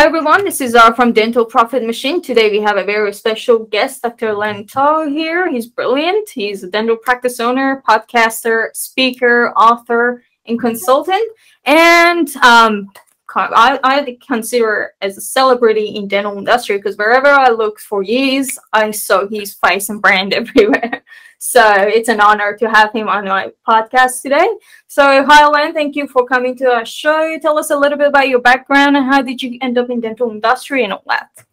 Hi everyone, this is Zara from Dental Profit Machine. Today we have a very special guest, Dr. Len Tau here. He's brilliant. He's a dental practice owner, podcaster, speaker, author, and consultant. And I consider as a celebrity in dental industry because wherever I looked for years, I saw his face and brand everywhere. So it's an honor to have him on my podcast today. So hi, Len. Thank you for coming to our show. Tell us a little bit about your background and how did you end up in dental industry and all that.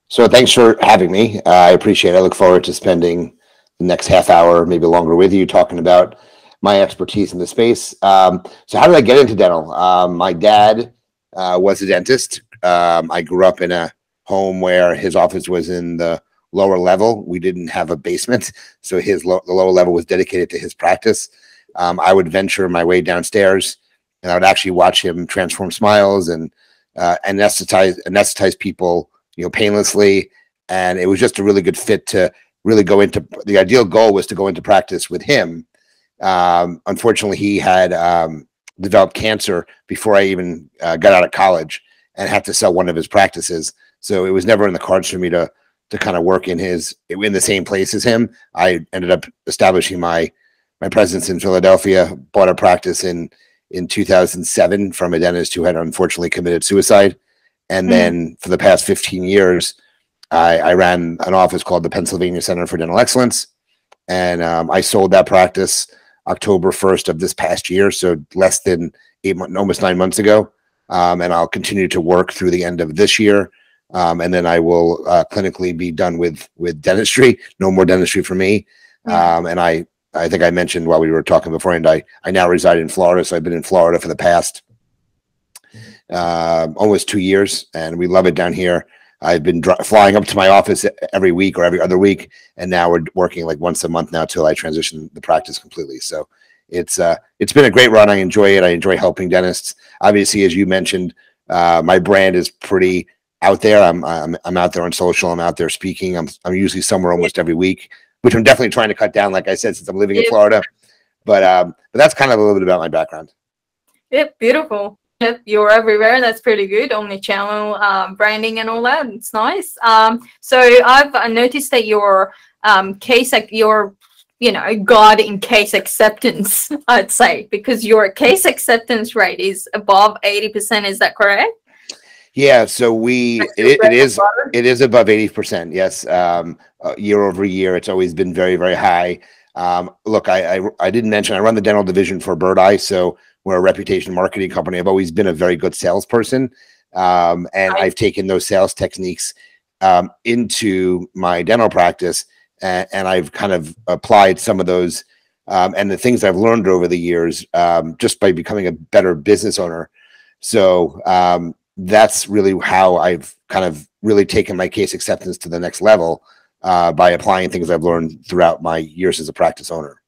So thanks for having me. I appreciate it. I look forward to spending the next half hour, maybe longer, with you talking about my expertise in the space. So how did I get into dental? My dad was a dentist. I grew up in a home where his office was in the lower level. We didn't have a basement, so the lower level was dedicated to his practice. I would venture my way downstairs, and I would actually watch him transform smiles and anesthetize people, painlessly. And it was just a really good fit to really go into. The ideal goal was to go into practice with him. Unfortunately, he had developed cancer before I even got out of college and had to sell one of his practices. So it was never in the cards for me to kind of work in the same place as him. I ended up establishing my presence in Philadelphia, bought a practice in 2007 from a dentist who had unfortunately committed suicide. And then for the past 15 years, I ran an office called the Pennsylvania Center for Dental Excellence. And I sold that practice October 1st of this past year, so less than 8 months, almost 9 months ago. And I'll continue to work through the end of this year. And then I will clinically be done with dentistry. No more dentistry for me. And I think I mentioned while we were talking beforehand, I now reside in Florida. So I've been in Florida for the past almost 2 years, and we love it down here. I've been flying up to my office every week or every other week, and now we're working like once a month now till I transition the practice completely. So it's been a great run. I enjoy it. I enjoy helping dentists. Obviously, as you mentioned, my brand is pretty out there. I'm out there on social. I'm out there speaking. I'm usually somewhere almost every week, which I'm definitely trying to cut down, like I said, since I'm living in Florida. But that's kind of a little bit about my background. Yep, beautiful. Yep, you're everywhere. That's pretty good. Omni-channel branding and all that. It's nice. So I've noticed that your God in case acceptance, I'd say, because your case acceptance rate is above 80%. Is that correct? Yeah, so it is above 80%. Yes, year over year, it's always been very, very high. Look, I didn't mention I run the dental division for Bird Eye, so we're a reputation marketing company. I've always been a very good salesperson, and I've taken those sales techniques into my dental practice, and I've kind of applied some of those and the things I've learned over the years just by becoming a better business owner. So that's really how I've kind of really taken my case acceptance to the next level by applying things I've learned throughout my years as a practice owner.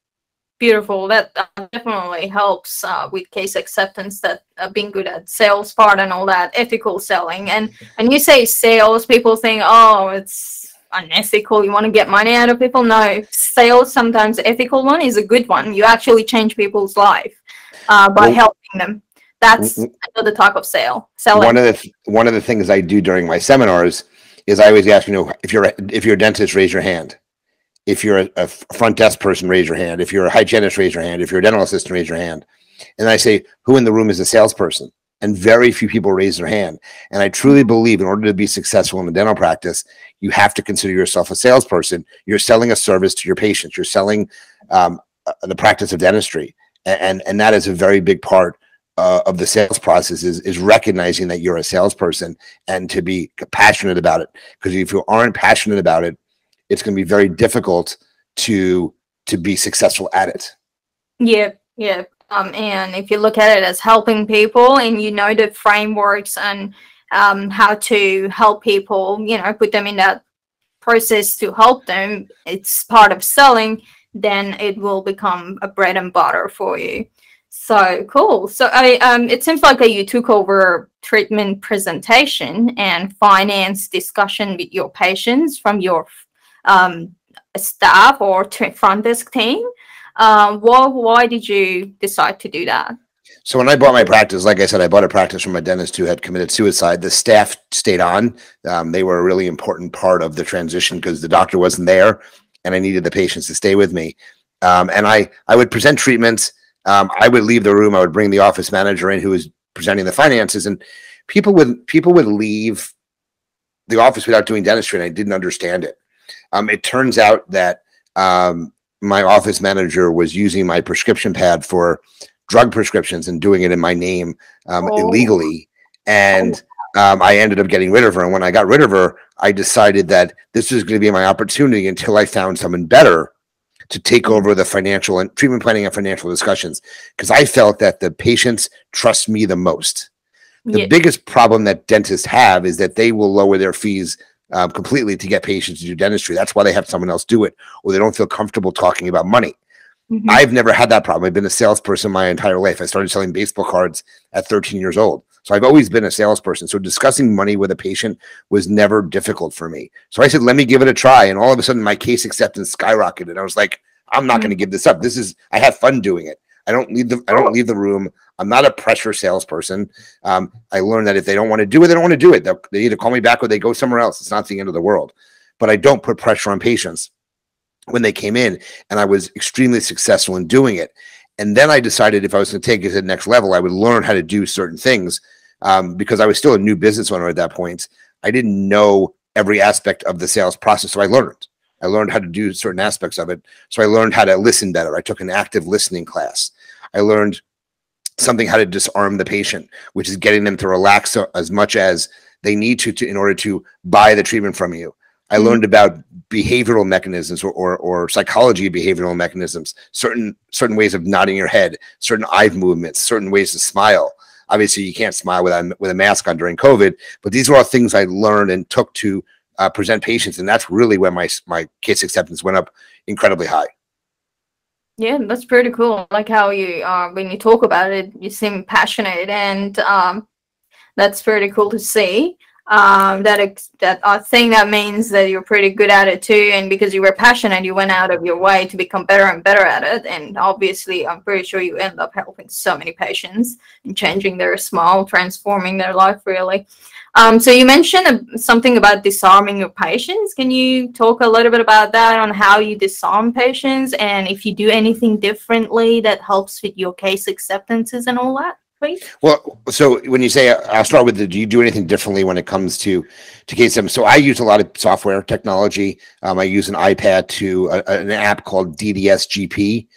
Beautiful. That definitely helps with case acceptance, that being good at sales part and all that, ethical selling. And you say sales, people think, oh, it's unethical. You want to get money out of people. No, sales, sometimes the ethical one is a good one. You actually change people's life by helping them. That's another type of selling. One of the things I do during my seminars is I always ask, if you're a dentist, raise your hand. If you're a front desk person, raise your hand. If you're a hygienist, raise your hand. If you're a dental assistant, raise your hand. And I say, who in the room is a salesperson? And very few people raise their hand. And I truly believe in order to be successful in a dental practice, you have to consider yourself a salesperson. You're selling a service to your patients. You're selling the practice of dentistry. And that is a very big part of the sales process is recognizing that you're a salesperson and to be passionate about it. Because if you aren't passionate about it, it's going to be very difficult to be successful at it. Yeah. And if you look at it as helping people and the frameworks and how to help people, put them in that process to help them, it's part of selling, then it will become a bread and butter for you. So cool. So it seems like you took over treatment presentation and finance discussion with your patients from your staff or front desk team. Why did you decide to do that? So when I bought my practice, like I said, I bought a practice from a dentist who had committed suicide. The staff stayed on. They were a really important part of the transition because the doctor wasn't there and I needed the patients to stay with me. And I would present treatments. I would leave the room. I would bring the office manager in who was presenting the finances, and people would leave the office without doing dentistry, and I didn't understand it. It turns out that my office manager was using my prescription pad for drug prescriptions and doing it in my name illegally. And I ended up getting rid of her. And when I got rid of her, I decided that this was going to be my opportunity until I found someone better to take over the financial and treatment planning and financial discussions, because I felt that the patients trust me the most. The biggest problem that dentists have is that they will lower their fees completely to get patients to do dentistry. That's why they have someone else do it, or they don't feel comfortable talking about money. I've never had that problem. I've been a salesperson my entire life. I started selling baseball cards at 13 years old. So I've always been a salesperson. So discussing money with a patient was never difficult for me. So I said, let me give it a try. And all of a sudden my case acceptance skyrocketed. I was like, I'm not going to give this up. I have fun doing it. I don't leave the room. I'm not a pressure salesperson. I learned that if they don't want to do it, they don't want to do it. They either call me back or they go somewhere else. It's not the end of the world. But I don't put pressure on patients when they came in, and I was extremely successful in doing it. And then I decided if I was going to take it to the next level, I would learn how to do certain things because I was still a new business owner at that point. I didn't know every aspect of the sales process, so I learned how to do certain aspects of it. So I learned how to listen better. I took an active listening class. I learned how to disarm the patient, which is getting them to relax as much as they need to in order to buy the treatment from you. I learned about behavioral mechanisms or psychology of behavioral mechanisms, certain ways of nodding your head, certain eye movements, certain ways to smile. Obviously, you can't smile with a mask on during COVID, but these are all things I learned and took to present patients, and that's really when my case acceptance went up incredibly high. Yeah, that's pretty cool. Like how you, when you talk about it, you seem passionate, and that's pretty cool to see. I think that means that you're pretty good at it too, and because you were passionate, you went out of your way to become better and better at it. And obviously, I'm pretty sure you end up helping so many patients and changing their smile, transforming their life, really. So you mentioned something about disarming your patients. Can you talk a little bit about that, on how you disarm patients, and if you do anything differently that helps with your case acceptances and all that, please? Well, so when you say, I'll start with do you do anything differently when it comes to case acceptance? So I use a lot of software technology. I use an iPad to an app called DDS-GP.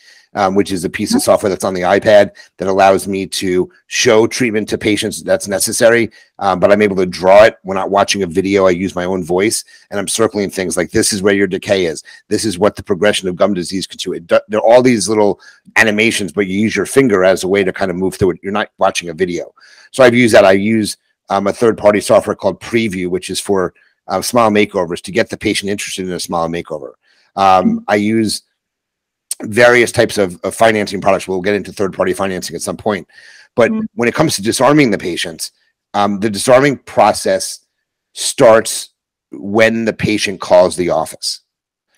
Which is a piece of software that's on the iPad that allows me to show treatment to patients that's necessary, but I'm able to draw it. When I'm watching a video, I use my own voice, and I'm circling things like, this is where your decay is. This is what the progression of gum disease could do. There are all these little animations, but you use your finger as a way to kind of move through it. You're not watching a video. So I've used that. I use a third-party software called Preview, which is for smile makeovers, to get the patient interested in a smile makeover. I use various types of financing products. We'll get into third-party financing at some point. But when it comes to disarming the patients, the disarming process starts when the patient calls the office.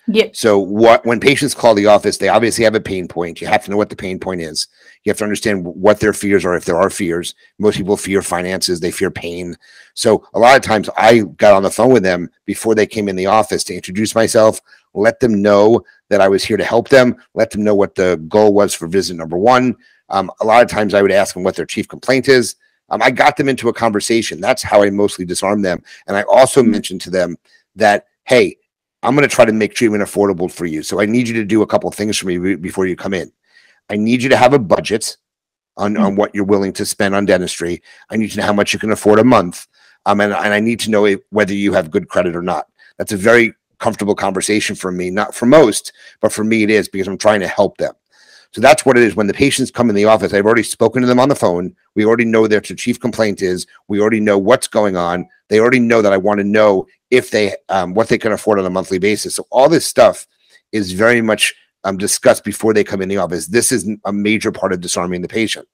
Yeah. So when patients call the office, they obviously have a pain point. You have to know what the pain point is. You have to understand what their fears are, if there are fears. Most people fear finances. They fear pain. So a lot of times I got on the phone with them before they came in the office to introduce myself, let them know that I was here to help them, let them know what the goal was for visit number one. A lot of times I would ask them what their chief complaint is. I got them into a conversation. That's how I mostly disarm them. And I also mentioned to them that, hey, I'm going to try to make treatment affordable for you. So I need you to do a couple of things for me before you come in. I need you to have a budget on what you're willing to spend on dentistry. I need to know how much you can afford a month. And I need to know whether you have good credit or not. That's a very comfortable conversation for me, not for most, but for me it is, because I'm trying to help them. So that's what it is. When the patients come in the office, I've already spoken to them on the phone. We already know their chief complaint is. We already know what's going on. They already know that I want to know if they what they can afford on a monthly basis. So all this stuff is very much discussed before they come in the office. This is a major part of disarming the patient.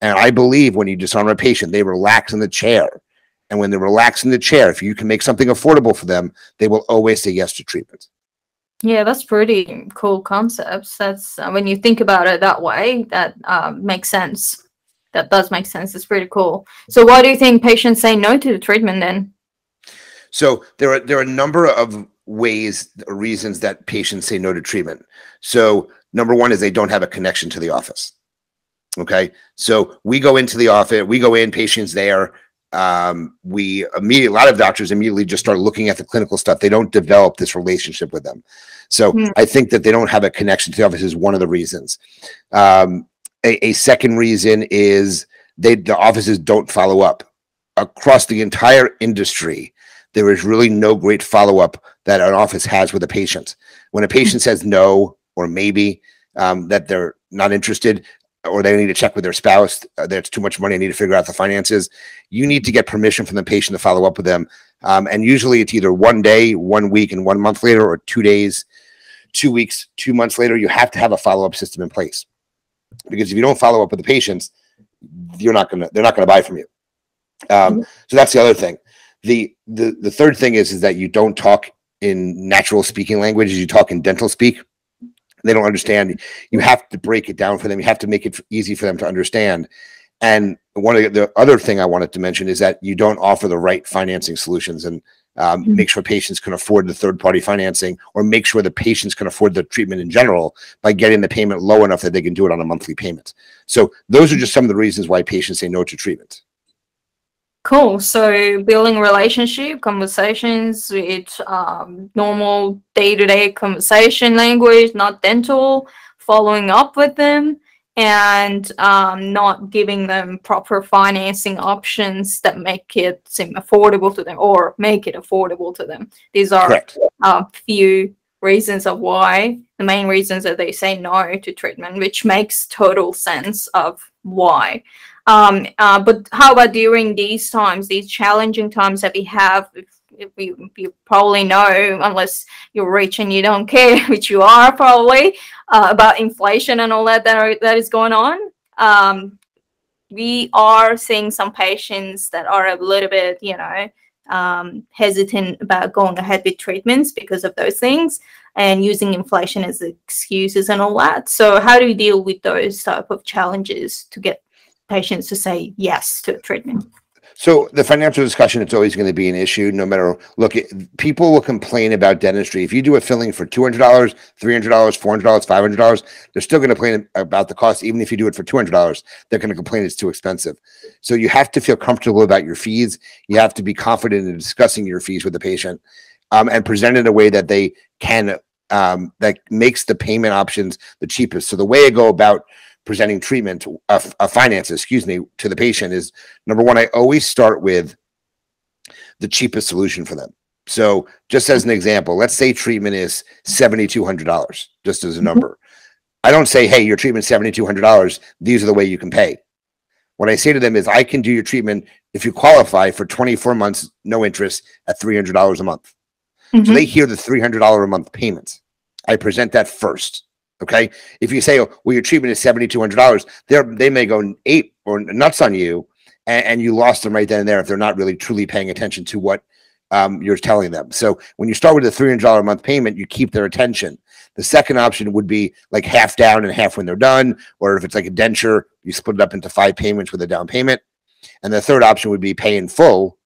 And I believe when you disarm a patient, they relax in the chair. And when they relax in the chair, if you can make something affordable for them, they will always say yes to treatment. Yeah, that's pretty cool concepts. That's when you think about it that way, that makes sense. That does make sense. It's pretty cool. So why do you think patients say no to the treatment then? So there are a number of ways or reasons that patients say no to treatment. So number one is they don't have a connection to the office. Okay. So we go into the office, we go in, patients there. A lot of doctors immediately just start looking at the clinical stuff. They don't develop this relationship with them. So I think that they don't have a connection to the office is one of the reasons. A second reason is the offices don't follow up. Across the entire industry, there is really no great follow-up that an office has with a patient. When a patient says no or maybe, that they're not interested, or they need to check with their spouse, that's too much money, I need to figure out the finances, you need to get permission from the patient to follow up with them. And usually it's either 1 day, 1 week, and 1 month later, or 2 days, 2 weeks, 2 months later. You have to have a follow-up system in place, because if you don't follow up with the patients, they're not gonna buy from you. So that's the other thing. The third thing is that you don't talk in natural speaking languages. You talk in dental speak. They don't understand. You have to break it down for them. You have to make it easy for them to understand. And one of the other thing I wanted to mention is that you don't offer the right financing solutions, and make sure patients can afford the third-party financing, or make sure the patients can afford the treatment in general by getting the payment low enough that they can do it on a monthly payment. So those are just some of the reasons why patients say no to treatment. Cool. So building relationship, conversations with normal day-to-day conversation language, not dental, following up with them, and not giving them proper financing options that make it seem affordable to them, or make it affordable to them. These are a few reasons of why, the main reasons that they say no to treatment, which makes total sense of why. But how about during these times, these challenging times that we have? If you probably know, unless you're rich and you don't care, which you are probably, about inflation and all that is going on. We are seeing some patients that are a little bit, hesitant about going ahead with treatments because of those things, and using inflation as excuses and all that. So how do you deal with those type of challenges to get patients to say yes to a treatment? So the financial discussion, it's always going to be an issue, no matter. Look, people will complain about dentistry. If you do a filling for $200, $300, $400, $500, they're still going to complain about the cost. Even if you do it for $200, they're going to complain it's too expensive. So you have to feel comfortable about your fees. You have to be confident in discussing your fees with the patient, and present in a way that they can, that makes the payment options the cheapest. So the way I go about presenting treatment, finances, to the patient is, number one, I always start with the cheapest solution for them. So just as an example, let's say treatment is $7,200, just as a number. I don't say, hey, your treatment's $7,200. These are the way you can pay. What I say to them is, I can do your treatment if you qualify for 24 months, no interest, at $300 a month. So they hear the $300 a month payments. I present that first. Okay. If you say, oh, well, your treatment is $7,200, they may go ape or nuts on you, and you lost them right then and there if they're not really truly paying attention to what you're telling them. So when you start with a $300 a month payment, you keep their attention. The second option would be like half down and half when they're done, or if it's like a denture, you split it up into 5 payments with a down payment. And the third option would be pay in full,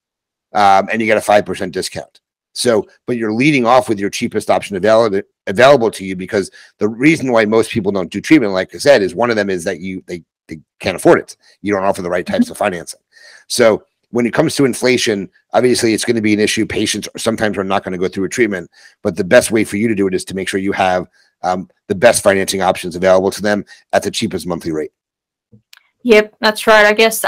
and you get a 5% discount. So, but you're leading off with your cheapest option available to you, because the reason why most people don't do treatment, like I said, is one of them is that they can't afford it. You don't offer the right types of financing. So when it comes to inflation, obviously it's going to be an issue. Patients sometimes are not going to go through a treatment, but the best way for you to do it is to make sure you have the best financing options available to them at the cheapest monthly rate. Yep, that's right. I guess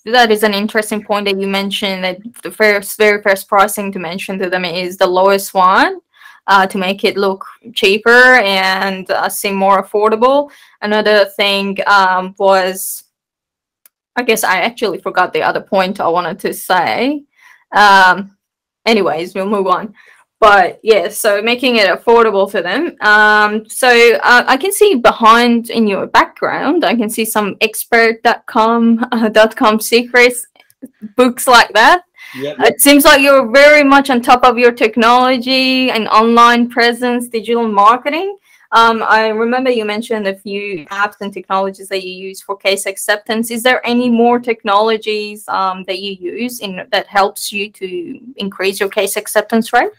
that is an interesting point that you mentioned, that the very first pricing to mention to them is the lowest one, to make it look cheaper and seem more affordable. Another thing was, I guess I actually forgot the other point I wanted to say. Anyways, we'll move on. But yeah, so making it affordable for them. So I can see behind in your background, I can see some expert.com secrets, books like that. Yep. It seems like you're very much on top of your technology and online presence, digital marketing. I remember you mentioned a few apps and technologies that you use for case acceptance. Is there any more technologies that you use that helps you to increase your case acceptance rate?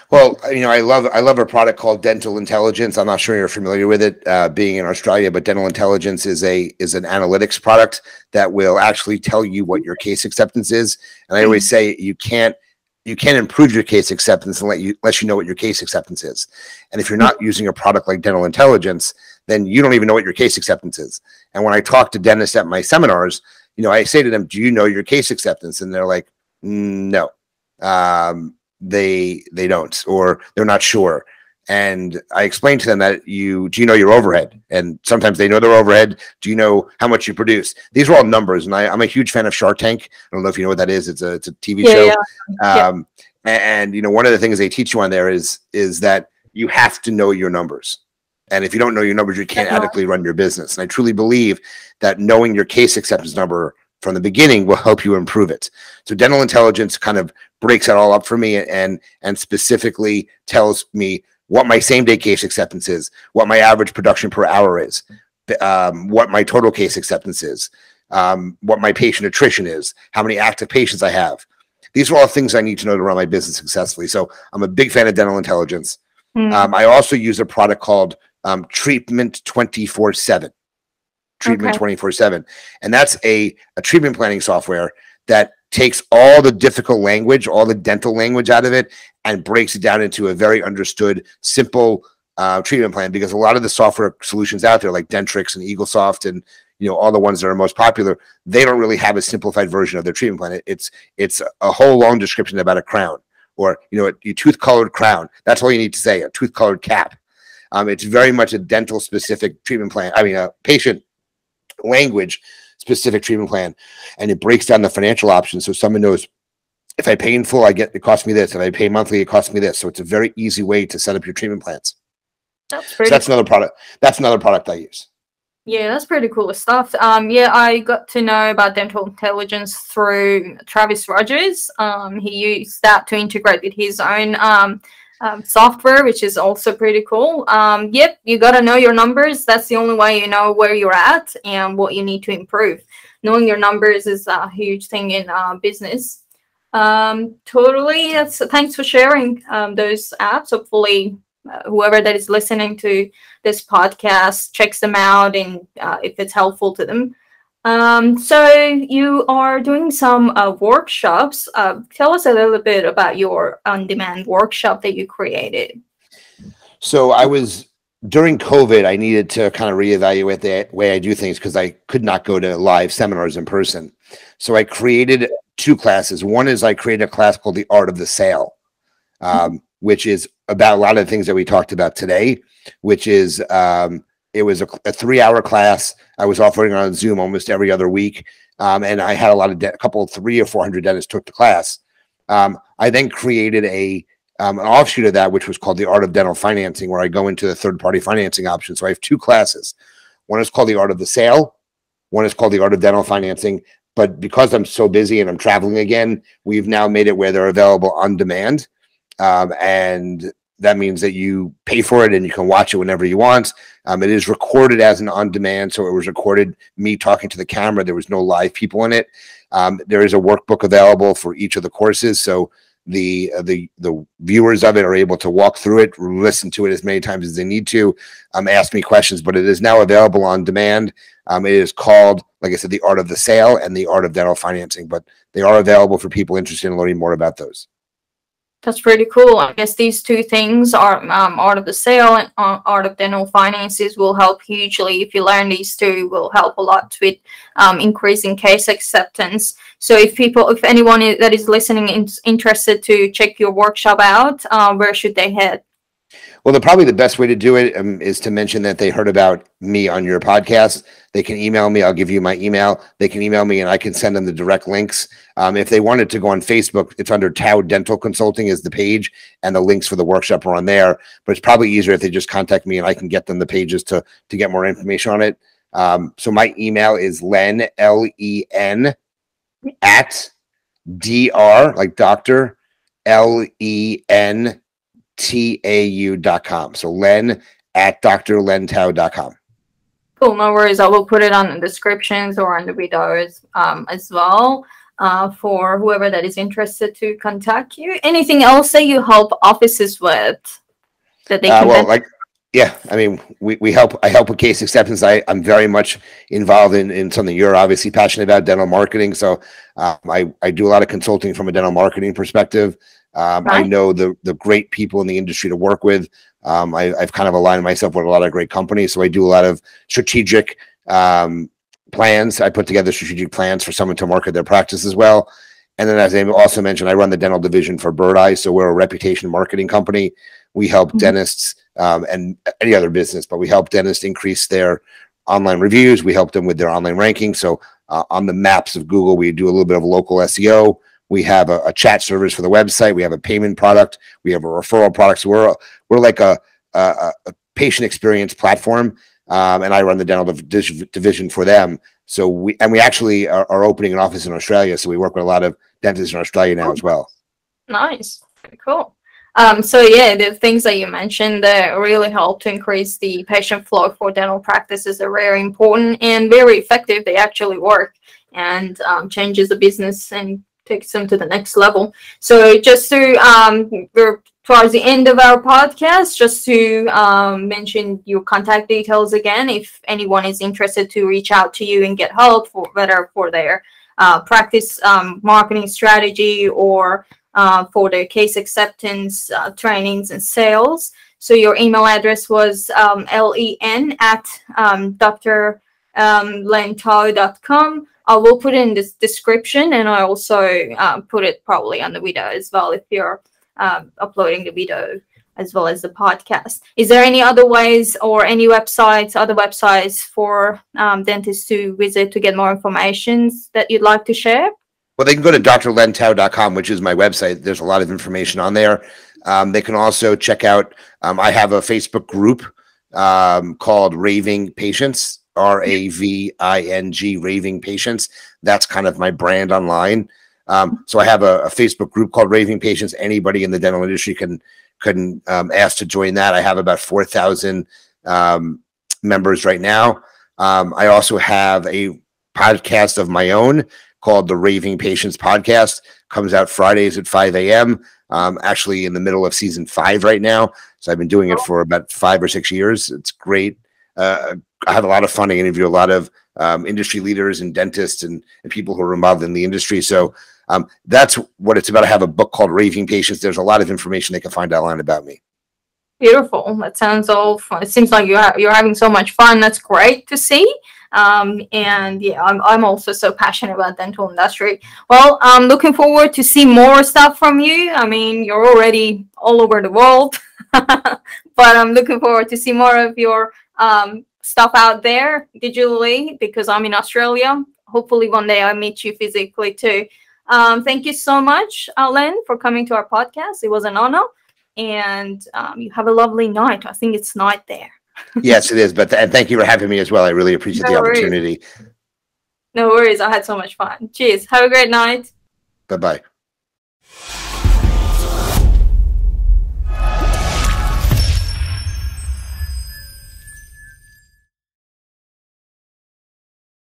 Well, I love a product called Dental Intelligence. I'm not sure you're familiar with it, being in Australia, but Dental Intelligence is an analytics product that will actually tell you what your case acceptance is. And I always say you can't improve your case acceptance unless you know what your case acceptance is. And if you're not using a product like Dental Intelligence, then you don't even know what your case acceptance is. And when I talk to dentists at my seminars, I say to them, "Do you know your case acceptance?" And they're like, "No." They don't, or they're not sure. And I explained to them that do you know your overhead? And sometimes they know their overhead. Do you know how much you produce? These are all numbers. And I'm a huge fan of Shark Tank. I don't know if you know what that is. It's a TV show. Yeah. And one of the things they teach you on there is that you have to know your numbers. And if you don't know your numbers, you can't adequately run your business. And I truly believe that knowing your case acceptance number from the beginning will help you improve it. So Dental Intelligence kind of breaks it all up for me and specifically tells me what my same day case acceptance is, what my average production per hour is, what my total case acceptance is, what my patient attrition is, how many active patients I have. These are all things I need to know to run my business successfully. So I'm a big fan of Dental Intelligence. I also use a product called Treatment 24/7. Treatment 24/7. And that's a treatment planning software that takes all the difficult language, all the dental language out of it, and breaks it down into a very understood, simple treatment plan. Because a lot of the software solutions out there, like Dentrix and EagleSoft and all the ones that are most popular, they don't really have a simplified version of their treatment plan. It's a whole long description about a crown, or a tooth-colored crown. That's all you need to say, a tooth-colored cap. It's very much a dental specific treatment plan. I mean, a patient language specific treatment plan, and it breaks down the financial options so someone knows, if I pay in full, it costs me this. If I pay monthly, it costs me this. So it's a very easy way to set up your treatment plans. That's another product. That's another product I use. Yeah, that's pretty cool stuff. Yeah, I got to know about Dental Intelligence through Travis Rogers. He used that to integrate with his own software, which is also pretty cool. Yep, you got to know your numbers. That's the only way you know where you're at and what you need to improve. Knowing your numbers is a huge thing in business. Totally. Thanks for sharing those apps. Hopefully, whoever that is listening to this podcast checks them out, and if it's helpful to them. So you are doing some workshops. Tell us a little bit about your on-demand workshop that you created. So during COVID, I needed to kind of reevaluate the way I do things because I could not go to live seminars in person. So I created two classes. One is I created a class called The Art of the Sale, which is about a lot of the things that we talked about today, which is it was a 3-hour class. I was offering on Zoom almost every other week. And I had a couple, 300 or 400 dentists took the class. I then created an offshoot of that, which was called The Art of Dental Financing, where I go into the third-party financing options. So I have two classes. One is called The Art of the Sale. One is called The Art of Dental Financing. But because I'm so busy and I'm traveling again, we've now made it where they're available on demand. And that means that you pay for it and you can watch it whenever you want. It is recorded as an on-demand, so it was recorded me talking to the camera. There was no live people in it. There is a workbook available for each of the courses, so the viewers of it are able to walk through it, listen to it as many times as they need to, ask me questions. But it is now available on demand. It is called, like I said, The Art of the Sale and The Art of Dental Financing, but they are available for people interested in learning more about those. That's pretty cool. I guess these two things are Art of the Sale and Art of Dental Finances will help hugely. If you learn these two, will help a lot with increasing case acceptance. So if anyone that is listening is interested to check your workshop out, where should they head? Well, probably the best way to do it is to mention that they heard about me on your podcast. They can email me. I'll give you my email. They can email me and I can send them the direct links. If they wanted to go on Facebook, it's under Tau Dental Consulting is the page, and the links for the workshop are on there. But it's probably easier if they just contact me and I can get them the pages to get more information on it. So my email is Len, Len, at dr, like doctor, LEN, TAU.com. So Len at drlentau.com. Cool, no worries. I will put it on the descriptions or on the videos as well for whoever that is interested to contact you. Anything else that you help offices with that they can well, yeah, I mean, I help with case acceptance. I'm very much involved in something you're obviously passionate about, dental marketing. So I do a lot of consulting from a dental marketing perspective. I know the great people in the industry to work with. I've kind of aligned myself with a lot of great companies. So I do a lot of strategic plans. I put together strategic plans for someone to market their practice as well. And then, as I also mentioned, I run the dental division for Bird Eye. So we're a reputation marketing company. We help dentists and any other business, but we help dentists increase their online reviews. We help them with their online rankings. So on the maps of Google, we do a little bit of local SEO. We have a chat service for the website. We have a payment product. We have a referral product. So we're like a patient experience platform, and I run the dental division for them. So we actually are opening an office in Australia. So we work with a lot of dentists in Australia now as well. Nice, very cool. So yeah, the things that you mentioned that really help to increase the patient flow for dental practices are very important and very effective. They actually work and changes the business and takes them to the next level. So just to we're towards the end of our podcast, just to mention your contact details again, if anyone is interested to reach out to you and get help for whether for their practice marketing strategy or for their case acceptance trainings and sales. So your email address was len@drlentau.com. I will put it in this description, and I also put it probably on the video as well if you're uploading the video as well as the podcast. Is there any other ways or any websites, other websites for dentists to visit to get more information that you'd like to share? Well, they can go to drlentau.com, which is my website. There's a lot of information on there. They can also check out, I have a Facebook group called Raving Patients, RAVING, Raving Patients. That's kind of my brand online. So I have a Facebook group called Raving Patients. Anybody in the dental industry can ask to join that. I have about 4,000 members right now. I also have a podcast of my own called the Raving Patients Podcast. Comes out Fridays at 5 a.m. Actually in the middle of season 5 right now. So I've been doing it for about 5 or 6 years. It's great. I have a lot of fun. I interview a lot of industry leaders and dentists and people who are involved in the industry. So that's what it's about. I have a book called Raving Patients. There's a lot of information they can find online about me. Beautiful. That sounds all fun. It seems like you're having so much fun. That's great to see. And yeah, I'm also so passionate about dental industry. Well, I'm looking forward to see more stuff from you. I mean, you're already all over the world, but I'm looking forward to see more of your stuff out there digitally because I'm in Australia. Hopefully one day I'll meet you physically too. Thank you so much, Len, for coming to our podcast. It was an honor. And you have a lovely night. I think it's night there. Yes, it is. But and thank you for having me as well. I really appreciate the opportunity. No worries. I had so much fun. Cheers. Have a great night. Bye-bye.